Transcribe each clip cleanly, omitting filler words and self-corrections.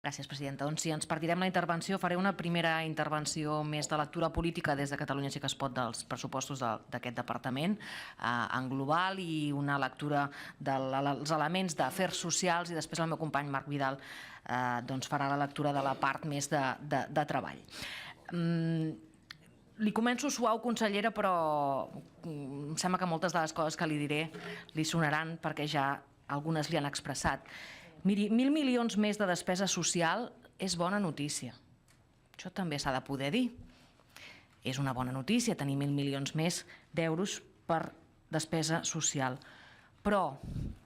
Gràcies, presidenta. Doncs si ens partirem la intervenció, faré una primera intervenció més de lectura política des de Catalunya Sí que es pot dels pressupostos d'aquest departament en global i una lectura dels elements d'afers socials i després el meu company Marc Vidal farà la lectura de la part més de treball. Li començo suau, consellera, però em sembla que moltes de les coses que li diré li sonaran perquè ja algunes li han expressat. Miri, 1.000 milions més de despesa social és bona notícia. Això també s'ha de poder dir. És una bona notícia tenir 1.000 milions més d'euros per despesa social. Però,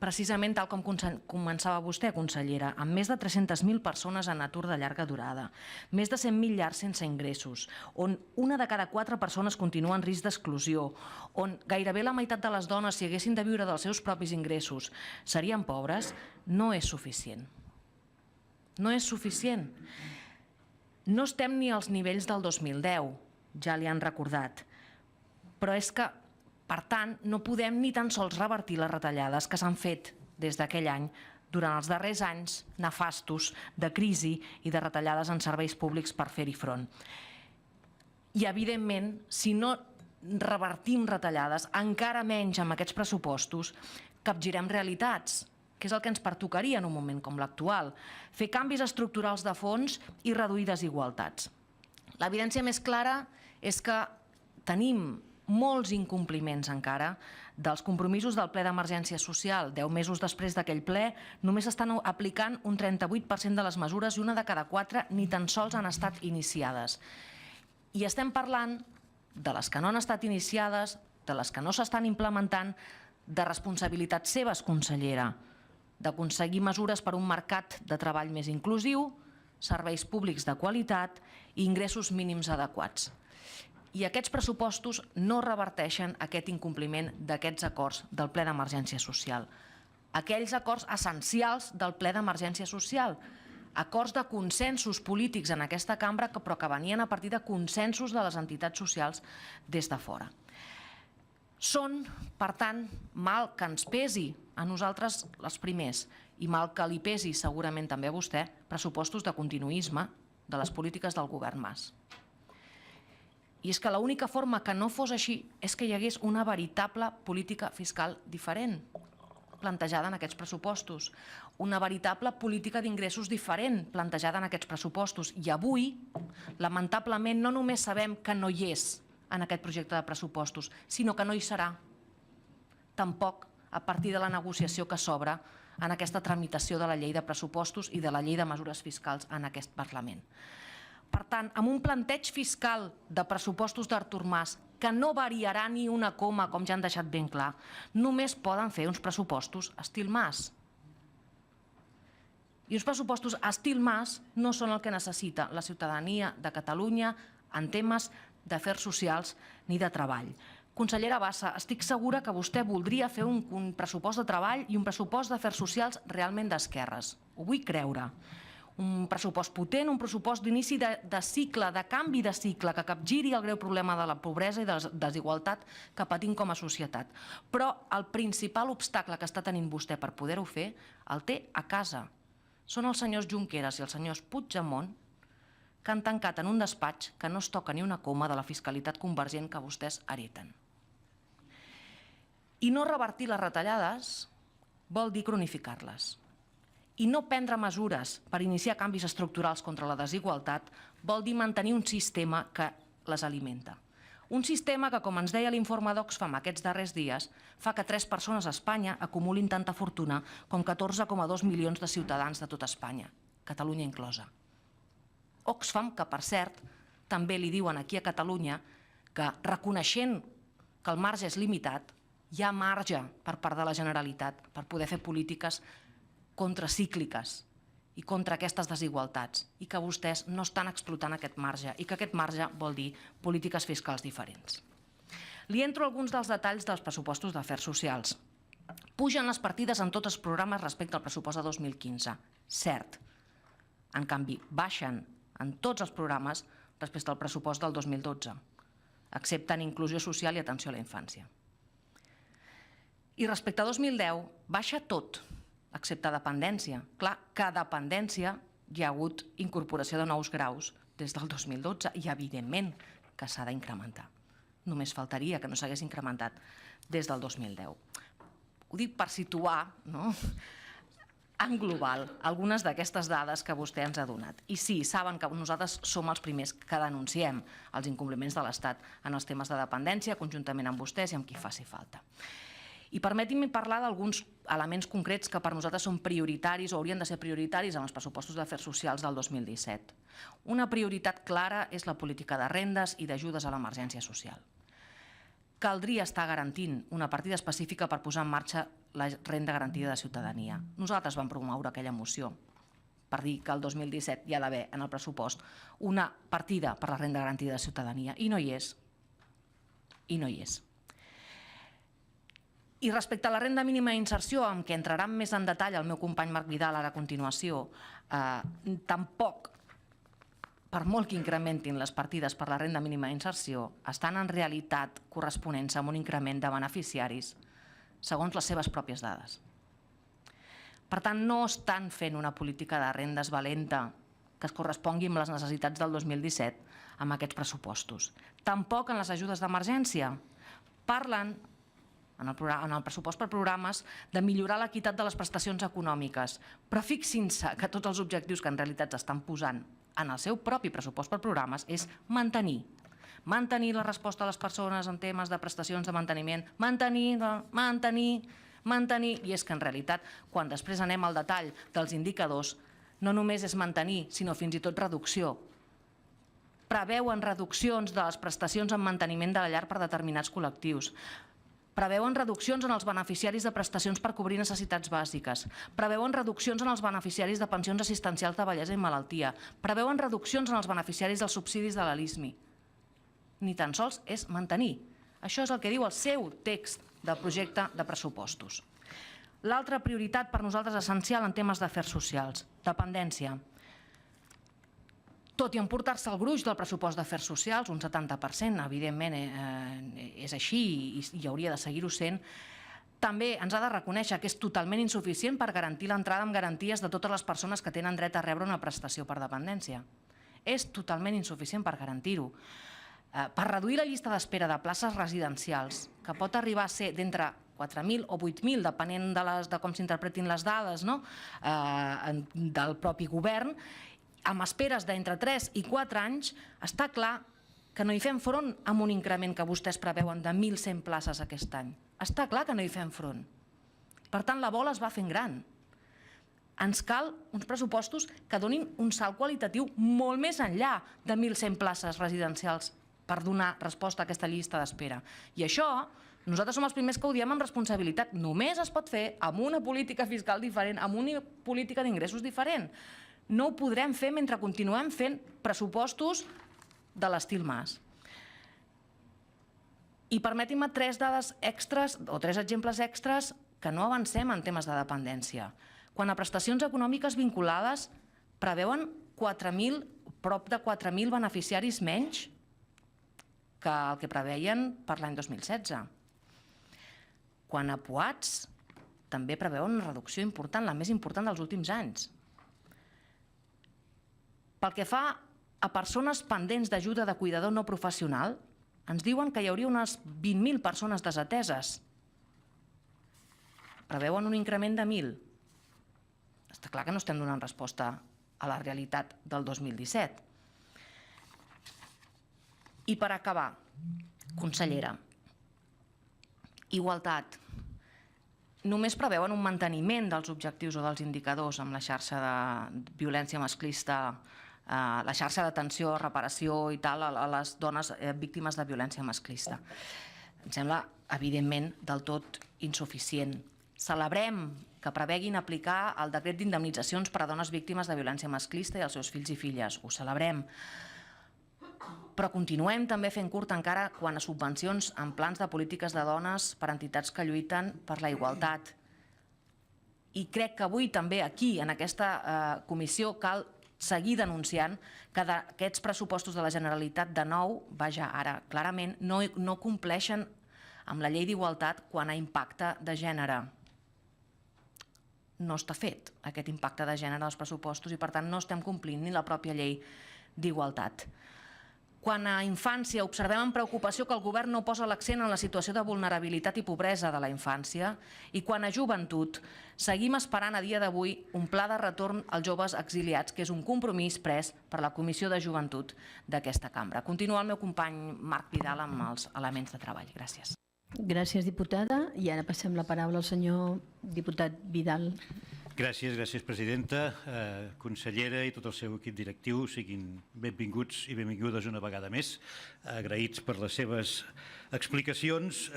precisament tal com començava vostè, consellera, amb més de 300.000 persones en atur de llarga durada, més de 100.000 llars sense ingressos, on una de cada 4 persones continua en risc d'exclusió, on gairebé la meitat de les dones, si haguessin de viure dels seus propis ingressos, serien pobres, no és suficient. No és suficient. No estem ni als nivells del 2010, ja li han recordat, però és que per tant, no podem ni tan sols revertir les retallades que s'han fet des d'aquell any durant els darrers anys nefastos de crisi i de retallades en serveis públics per fer-hi front. I, evidentment, si no revertim retallades, encara menys amb aquests pressupostos, capgirem realitats, que és el que ens pertocaria en un moment com l'actual, fer canvis estructurals de fons i reduir desigualtats. L'evidència més clara és que tenim molts incompliments encara dels compromisos del ple d'emergència social. 10 mesos després d'aquell ple, només estan aplicant un 38% de les mesures i una de cada 4 ni tan sols han estat iniciades. I estem parlant de les que no han estat iniciades, de les que no s'estan implementant, de responsabilitats seves, consellera, d'aconseguir mesures per un mercat de treball més inclusiu, serveis públics de qualitat i ingressos mínims adequats. I aquests pressupostos no reverteixen aquest incompliment d'aquests acords del ple d'emergència social. Aquells acords essencials del ple d'emergència social, acords de consensos polítics en aquesta cambra, però que venien a partir de consensos de les entitats socials des de fora. Són, per tant, mal que ens pesi a nosaltres els primers i mal que li pesi segurament també a vostè, pressupostos de continuisme de les polítiques del govern Mas. I és que l'única forma que no fos així és que hi hagués una veritable política fiscal diferent plantejada en aquests pressupostos, una veritable política d'ingressos diferent plantejada en aquests pressupostos. I avui, lamentablement, no només sabem que no hi és en aquest projecte de pressupostos, sinó que no hi serà. Tampoc a partir de la negociació que s'obre en aquesta tramitació de la llei de pressupostos i de la llei de mesures fiscals en aquest Parlament. Per tant, amb un planteig fiscal de pressupostos d'Artur Mas que no variarà ni una coma, com ja han deixat ben clar, només poden fer uns pressupostos estil Mas. I uns pressupostos estil Mas no són el que necessita la ciutadania de Catalunya en temes d'afers socials ni de treball. Consellera Bassa, estic segura que vostè voldria fer un pressupost de treball i un pressupost d'afers socials realment d'esquerres. Ho vull creure. Un pressupost potent, un pressupost d'inici de cicle, de canvi de cicle, que capgiri el greu problema de la pobresa i de la desigualtat que patim com a societat. Però el principal obstacle que està tenint vostè per poder-ho fer el té a casa. Són els senyors Junqueras i els senyors Puigdemont que han tancat en un despatx que no es toca ni una coma de la fiscalitat convergent que vostès hereten. I no revertir les retallades vol dir cronificar-les. I no prendre mesures per iniciar canvis estructurals contra la desigualtat vol dir mantenir un sistema que les alimenta. Un sistema que, com ens deia l'informe d'Oxfam aquests darrers dies, fa que 3 persones a Espanya acumulin tanta fortuna com 14,2 milions de ciutadans de tot Espanya, Catalunya inclosa. Oxfam, que per cert, també li diuen aquí a Catalunya que, reconeixent que el marge és limitat, hi ha marge per part de la Generalitat per poder fer polítiques contracícliques i contra aquestes desigualtats i que vostès no estan explotant aquest marge i que aquest marge vol dir polítiques fiscals diferents. Li entro alguns dels detalls dels pressupostos d'afers socials. Pugen les partides en tots els programes respecte al pressupost de 2015. Cert. En canvi, baixen en tots els programes respecte al pressupost del 2012, excepte en inclusió social i atenció a la infància. I respecte a 2010, baixa tot, excepte dependència. Clar, que dependència hi ha hagut incorporació de nous graus des del 2012 i, evidentment, que s'ha d'incrementar. Només faltaria que no s'hagués incrementat des del 2010. Ho dic per situar en global algunes d'aquestes dades que vostè ens ha donat. I sí, saben que nosaltres som els primers que denunciem els incompliments de l'Estat en els temes de dependència, conjuntament amb vostès i amb qui faci falta. I permetin-me parlar d'alguns elements concrets que per nosaltres són prioritaris o haurien de ser prioritaris en els pressupostos d'afers socials del 2017. Una prioritat clara és la política de rendes i d'ajudes a l'emergència social. Caldria estar garantint una partida específica per posar en marxa la renda garantida de ciutadania. Nosaltres vam promoure aquella moció per dir que el 2017 hi ha d'haver en el pressupost una partida per la renda garantida de ciutadania i no hi és. I no hi és. I respecte a la renda mínima d'inserció, amb què entrarà més en detall el meu company Marc Vidal ara a continuació, tampoc, per molt que incrementin les partides per la renda mínima d'inserció, estan en realitat corresponents amb un increment de beneficiaris segons les seves pròpies dades. Per tant, no estan fent una política de rendes valenta que es correspongui amb les necessitats del 2017 amb aquests pressupostos. Tampoc en les ajudes d'emergència. Parlen en el pressupost per programes de millorar l'equitat de les prestacions econòmiques, però fixin-se que tots els objectius que en realitat s'estan posant en el seu propi pressupost per programes és mantenir la resposta a les persones en temes de prestacions de manteniment, mantenir, i és que en realitat, quan després anem al detall dels indicadors, no només és mantenir, sinó fins i tot reducció. Preveuen reduccions de les prestacions en manteniment de la llar per determinats col·lectius. Preveuen reduccions en els beneficiaris de prestacions per cobrir necessitats bàsiques. Preveuen reduccions en els beneficiaris de pensions assistencials de vellesa i malaltia. Preveuen reduccions en els beneficiaris dels subsidis de la LISMI. Ni tan sols és mantenir. Això és el que diu el seu text de projecte de pressupostos. L'altra prioritat per nosaltres essencial en temes d'afers socials, dependència. Tot i emportar-se el gruix del pressupost d'afers socials, un 70%, evidentment és així i hauria de seguir-ho sent, també ens ha de reconèixer que és totalment insuficient per garantir l'entrada amb garanties de totes les persones que tenen dret a rebre una prestació per dependència. És totalment insuficient per garantir-ho. Per reduir la llista d'espera de places residencials, que pot arribar a ser d'entre 4.000 o 8.000, depenent de com s'interpretin les dades del propi govern, amb esperes d'entre 3 i 4 anys, està clar que no hi fem front amb un increment que vostès preveuen de 1.100 places aquest any. Està clar que no hi fem front. Per tant, la bola es va fent gran. Ens cal uns pressupostos que donin un salt qualitatiu molt més enllà de 1.100 places residencials per donar resposta a aquesta llista d'espera. I això, nosaltres som els primers que ho diem amb responsabilitat. Només es pot fer amb una política fiscal diferent, amb una política d'ingressos diferent. No ho podrem fer mentre continuem fent pressupostos de l'estil Mas. I permetin-me 3 dades extres o 3 exemples extres que no avancem en temes de dependència. Quan a prestacions econòmiques vinculades preveuen prop de 4.000 beneficiaris menys que el que preveien per l'any 2016. Quan a PUATs també preveuen una reducció important, la més important dels últims anys. Pel que fa a persones pendents d'ajuda de cuidador no professional, ens diuen que hi hauria unes 20.000 persones desateses. Preveuen un increment de 1.000. Està clar que no estem donant resposta a la realitat del 2017. I per acabar, consellera, igualtat. Només preveuen un manteniment dels objectius o dels indicadors amb la xarxa de violència masclista, la xarxa d'atenció, reparació i tal a les dones víctimes de violència masclista. Em sembla, evidentment, del tot insuficient. Celebrem que preveguin aplicar el decret d'indemnitzacions per a dones víctimes de violència masclista i els seus fills i filles. Ho celebrem. Però continuem també fent curt encara quan a subvencions en plans de polítiques de dones per a entitats que lluiten per la igualtat. I crec que avui també aquí, en aquesta comissió, cal seguir denunciant que aquests pressupostos de la Generalitat de nou, vaja, ara clarament, no compleixen amb la llei d'igualtat quan a impacte de gènere. no està fet, aquest impacte de gènere als pressupostos, i per tant no estem complint ni la pròpia llei d'igualtat. Quan a infància observem amb preocupació que el govern no posa l'accent en la situació de vulnerabilitat i pobresa de la infància, i quan a joventut seguim esperant a dia d'avui un pla de retorn als joves exiliats, que és un compromís pres per la Comissió de Joventut d'aquesta cambra. Continua el meu company Marc Vidal amb els elements de treball. Gràcies. Gràcies, diputada. I ara passem la paraula al senyor diputat Vidal. Gràcies, presidenta, consellera i tot el seu equip directiu. Siguin benvinguts i benvingudes una vegada més. Agraïts per les seves explicacions,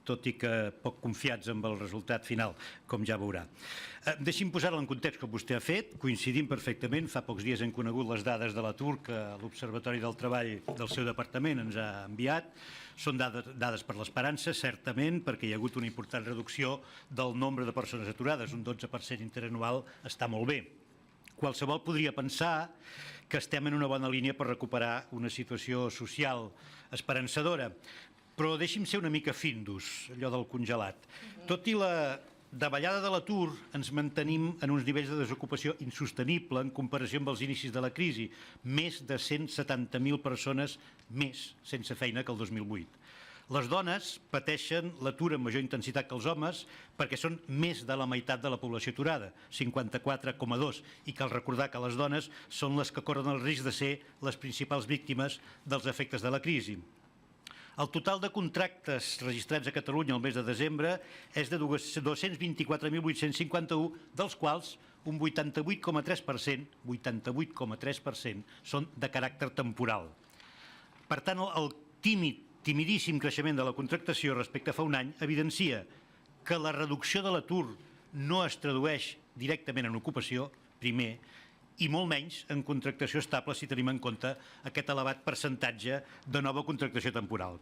tot i que poc confiats amb el resultat final, com ja veurà. Deixi'm posar-la en context com vostè ha fet. Coincidim perfectament. Fa pocs dies hem conegut les dades de l'atur que l'Observatori del Treball del seu departament ens ha enviat. Són dades per l'esperança, certament, perquè hi ha hagut una important reducció del nombre de persones aturades. Un 12% interanual està molt bé. Qualsevol podria pensar que estem en una bona línia per recuperar una situació social esperançadora. Però deixi'm ser una mica findus, allò del congelat. Tot i la davallada de l'atur, ens mantenim en uns nivells de desocupació insostenible en comparació amb els inicis de la crisi. Més de 170.000 persones més sense feina que el 2008. Les dones pateixen l'atur amb major intensitat que els homes perquè són més de la meitat de la població aturada, 54,2, i cal recordar que les dones són les que corren el risc de ser les principals víctimes dels efectes de la crisi. El total de contractes registrats a Catalunya el mes de desembre és de 224.851, dels quals un 88,3% són de caràcter temporal. Per tant, el timidíssim creixement de la contractació respecte a fa un any evidencia que la reducció de l'atur no es tradueix directament en ocupació, primer, i molt menys en contractació estable si tenim en compte aquest elevat percentatge de nova contractació temporal.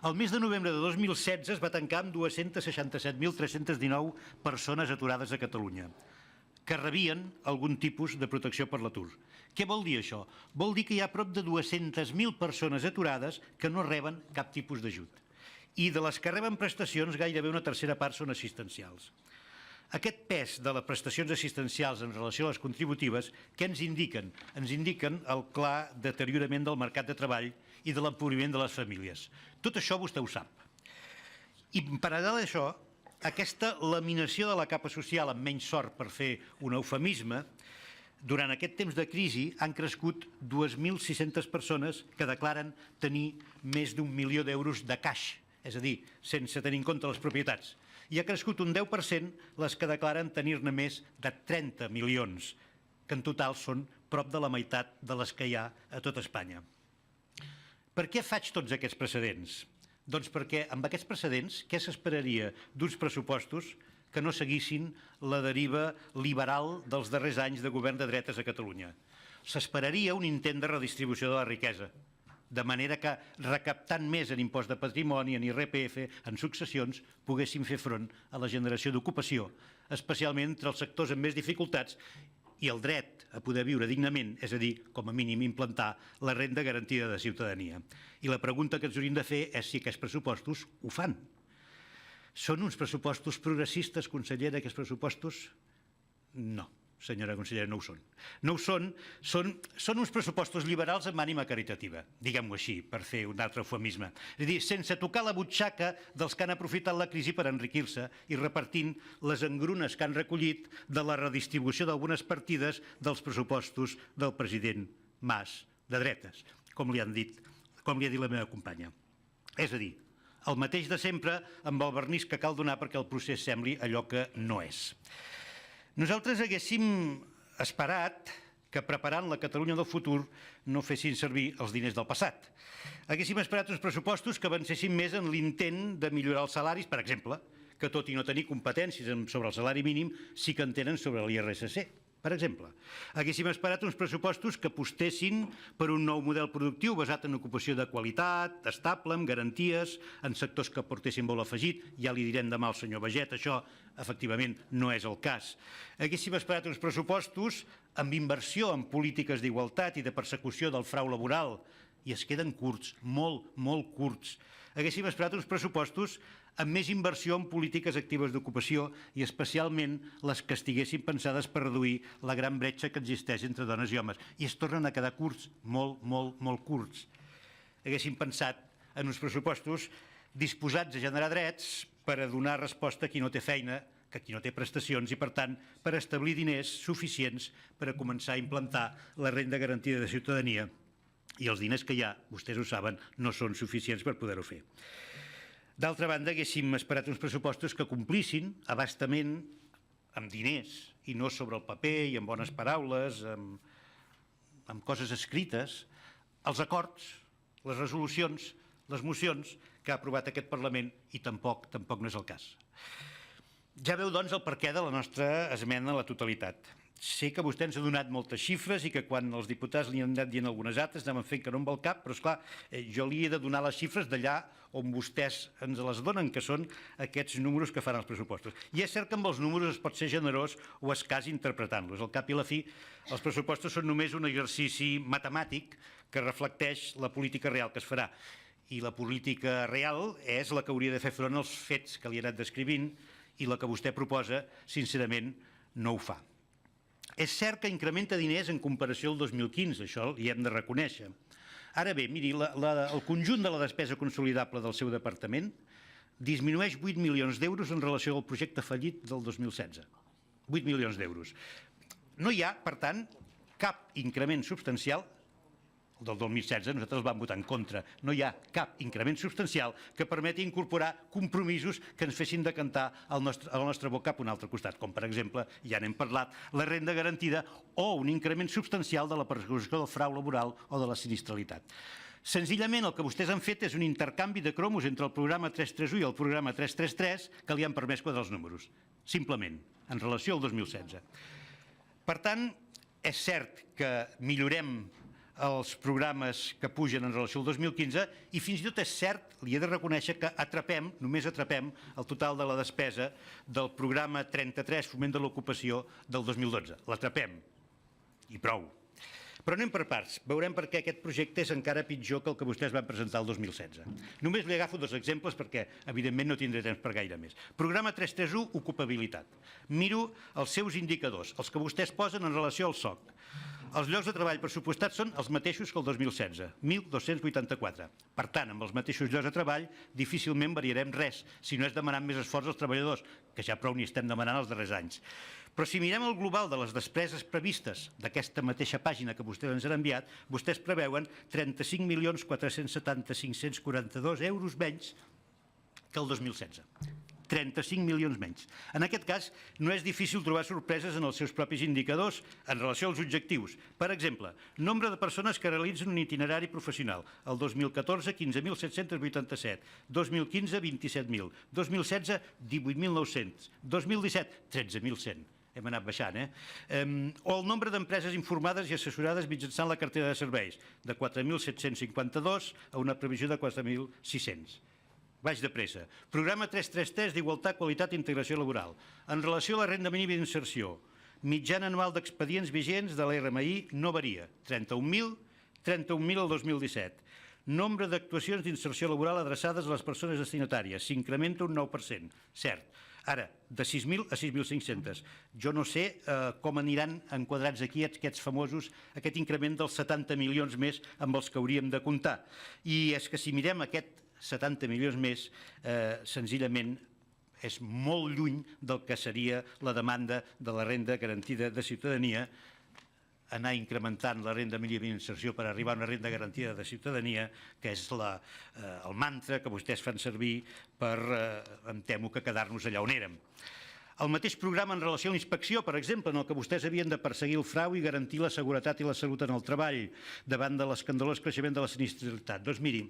El mes de novembre de 2016 es va tancar amb 267.319 persones aturades a Catalunya, que rebien algun tipus de protecció per l'atur. Què vol dir això? Vol dir que hi ha prop de 200.000 persones aturades que no reben cap tipus d'ajut. I de les que reben prestacions, gairebé una tercera part són assistencials. Aquest pes de les prestacions assistencials en relació a les contributives, què ens indiquen? Ens indiquen el clar deteriorament del mercat de treball i de l'empobriment de les famílies. Tot això vostè ho sap. I en paral·lel a això, aquesta laminació de la capa social amb menys sort, per fer un eufemisme, durant aquest temps de crisi han crescut 2.600 persones que declaren tenir més d'1 milió d'euros de caix, és a dir, sense tenir en compte les propietats. I ha crescut un 10% les que declaren tenir-ne més de 30 milions, que en total són prop de la meitat de les que hi ha a tot Espanya. Per què faig tots aquests precedents? Doncs perquè amb aquests precedents, què s'esperaria d'uns pressupostos que no seguissin la deriva liberal dels darrers anys de govern de dretes a Catalunya? S'esperaria un intent de redistribució de la riquesa, de manera que, recaptant més en impost de patrimoni, en IRPF, en successions, poguéssim fer front a la generació d'ocupació, especialment entre els sectors amb més dificultats i el dret a poder viure dignament, és a dir, com a mínim implantar la renda garantida de ciutadania. I la pregunta que ens hauríem de fer és si aquests pressupostos ho fan. Són uns pressupostos progressistes, consellera, aquests pressupostos? No. Senyora consellera, no ho són. No ho són, són uns pressupostos liberals amb ànima caritativa, diguem-ho així, per fer un altre eufemisme. És a dir, sense tocar la butxaca dels que han aprofitat la crisi per enriquir-se i repartint les engrunes que han recollit de la redistribució d'algunes partides dels pressupostos del president Mas de dretes, com li ha dit la meva companya. És a dir, el mateix de sempre amb el vernís que cal donar perquè el procés sembli allò que no és. Nosaltres haguéssim esperat que preparant la Catalunya del futur no fessin servir els diners del passat. Haguéssim esperat uns pressupostos que avancessin més en l'intent de millorar els salaris, per exemple, que tot i no tenir competències sobre el salari mínim, sí que en tenen sobre l'IRSC. Per exemple, haguéssim esperat uns pressupostos que apostessin per un nou model productiu basat en ocupació de qualitat, estable, amb garanties, en sectors que aportessin valor afegit. Ja li direm demà al senyor Baiget, això efectivament no és el cas. Haguéssim esperat uns pressupostos amb inversió en polítiques d'igualtat i de persecució del frau laboral, i es queden curts, molt curts. Haguéssim esperat uns pressupostos amb més inversió en polítiques actives d'ocupació i especialment les que estiguessin pensades per reduir la gran bretxa que existeix entre dones i homes. I es tornen a quedar curts, molt, molt, molt curts. Haguéssim pensat en uns pressupostos disposats a generar drets per a donar resposta a qui no té feina, que qui no té prestacions i, per tant, per establir diners suficients per a començar a implantar la renda garantida de ciutadania. I els diners que hi ha, vostès ho saben, no són suficients per poder-ho fer. D'altra banda, haguéssim esperat uns pressupostos que complissin a bastament amb diners i no sobre el paper i amb bones paraules, amb coses escrites, els acords, les resolucions, les mocions que ha aprovat aquest Parlament i tampoc no és el cas. Ja veu, doncs, el perquè de la nostra esmena a la totalitat. Sé que vostè ens ha donat moltes xifres i que quan els diputats li han anat dient algunes altres anaven fent que no em va al cap, però esclar, jo li he de donar les xifres d'allà on vostès ens les donen, que són aquests números que fan els pressupostos. I és cert que amb els números es pot ser generós o escàs interpretant-los. Al cap i a la fi, els pressupostos són només un exercici matemàtic que reflecteix la política real que es farà. I la política real és la que hauria de fer front als fets que li he anat descrivint i la que vostè proposa, sincerament, no ho fa. És cert que incrementa diners en comparació al 2015, això li hem de reconèixer. Ara bé, miri, el conjunt de la despesa consolidable del seu departament disminueix 8 milions d'euros en relació al projecte fallit del 2016. 8 milions d'euros. No hi ha, per tant, cap increment substancial del 2016, nosaltres el vam votar en contra. No hi ha cap increment substancial que permeti incorporar compromisos que ens fessin decantar el nostre vot cap a un altre costat, com per exemple, ja n'hem parlat, la renda garantida o un increment substancial de la persecució del frau laboral o de la sinistralitat. Senzillament el que vostès han fet és un intercanvi de cromos entre el programa 331 i el programa 333 que li han permès quadrar els números, simplement, en relació al 2016. Per tant, és cert que millorem els programes que pugen en relació al 2015 i fins i tot és cert, li he de reconèixer que només atrapem el total de la despesa del programa 33, Foment de l'Ocupació, del 2012. L'atrapem, i prou. Però anem per parts. Veurem per què aquest projecte és encara pitjor que el que vostès van presentar el 2016. Només li agafo dos exemples perquè, evidentment, no tindré temps per gaire més. Programa 331, ocupabilitat. Miro els seus indicadors, els que vostès posen en relació al SOC. Els llocs de treball pressupostats són els mateixos que el 2016, 1.284. Per tant, amb els mateixos llocs de treball difícilment variarem res, si no és demanant més esforç als treballadors, que ja prou n'hi estem demanant els darrers anys. Però si mirem el global de les despeses previstes d'aquesta mateixa pàgina que vostès ens han enviat, vostès preveuen 35.470.542 euros menys que el 2016. 35 milions menys. En aquest cas, no és difícil trobar sorpreses en els seus propis indicadors en relació als objectius. Per exemple, nombre de persones que realitzen un itinerari professional. El 2014, 15.787. 2015, 27.000. 2016, 18.900. 2017, 13.100. Hem anat baixant, o el nombre d'empreses informades i assessorades mitjançant la cartera de serveis, de 4.752 a una previsió de 4.600. Vaig de pressa. Programa 333 d'Igualtat, Qualitat i Integració Laboral. En relació a la renda mínima d'inserció, mitjana anual d'expedients vigents de la RMI no varia. 31.000 el 2017. Nombre d'actuacions d'inserció laboral adreçades a les persones destinatàries. S'incrementa un 9%. Cert. Ara, de 6.000 a 6.500. Jo no sé com aniran enquadrats aquí aquests famosos, aquest increment dels 70 milions més amb els que hauríem de comptar. I és que si mirem aquest 70 milions més, senzillament és molt lluny del que seria la demanda de la renda garantida de ciutadania, anar incrementant la renda mínima d'inserció per arribar a una renda garantida de ciutadania, que és el mantra que vostès fan servir per, em temo, que quedar-nos allà on érem. El mateix programa en relació a la inspecció, per exemple, en el que vostès havien de perseguir el frau i garantir la seguretat i la salut en el treball davant de l'escandalós creixement de la sinistralitat. Doncs miri,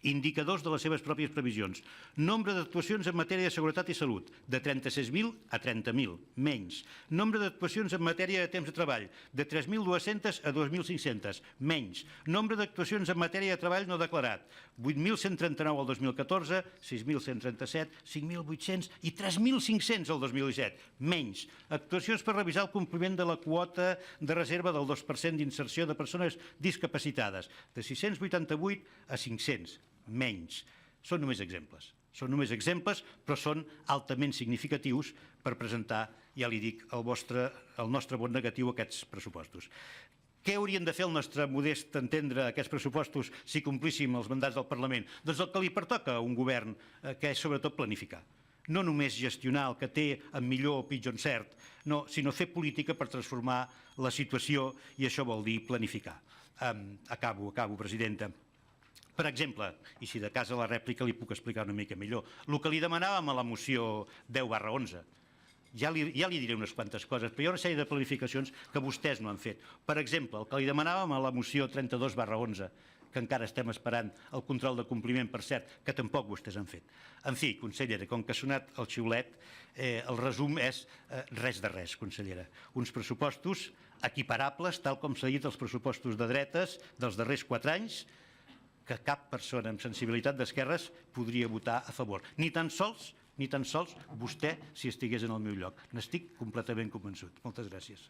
indicadors de les seves pròpies previsions. Nombre d'actuacions en matèria de seguretat i salut, de 36.000 a 30.000, menys. Nombre d'actuacions en matèria de temps de treball, de 3.200 a 2.500, menys. Nombre d'actuacions en matèria de treball no declarat, 8.139 al 2014, 6.137, 5.800 i 3.500 al 2017, menys. Actuacions per revisar el compliment de la quota de reserva del 2% d'inserció de persones discapacitades, de 688 a 500, menys. Són només exemples. Són només exemples, però són altament significatius per presentar, ja li dic, el nostre vot negatiu a aquests pressupostos. Què haurien de fer el nostre modest entendre aquests pressupostos si complíssim els mandats del Parlament? Doncs el que li pertoca a un govern, que és sobretot planificar. No només gestionar el que té en millor o pitjor encert, no, sinó fer política per transformar la situació, i això vol dir planificar. Acabo, presidenta. Per exemple, i si de cas a la rèplica li puc explicar una mica millor, el que li demanàvem a la moció 10/11, ja li diré unes quantes coses, però hi ha una sèrie de planificacions que vostès no han fet. Per exemple, el que li demanàvem a la moció 32/11, que encara estem esperant el control de compliment, per cert, que tampoc vostès han fet. En fi, consellera, com que ha sonat el xiulet, el resum és res de res, consellera. Uns pressupostos equiparables, tal com s'ha dit, als pressupostos de dretes dels darrers 4 anys, que cap persona amb sensibilitat d'esquerres podria votar a favor. Ni tan sols vostè si estigués en el meu lloc. N'estic completament convençut. Moltes gràcies.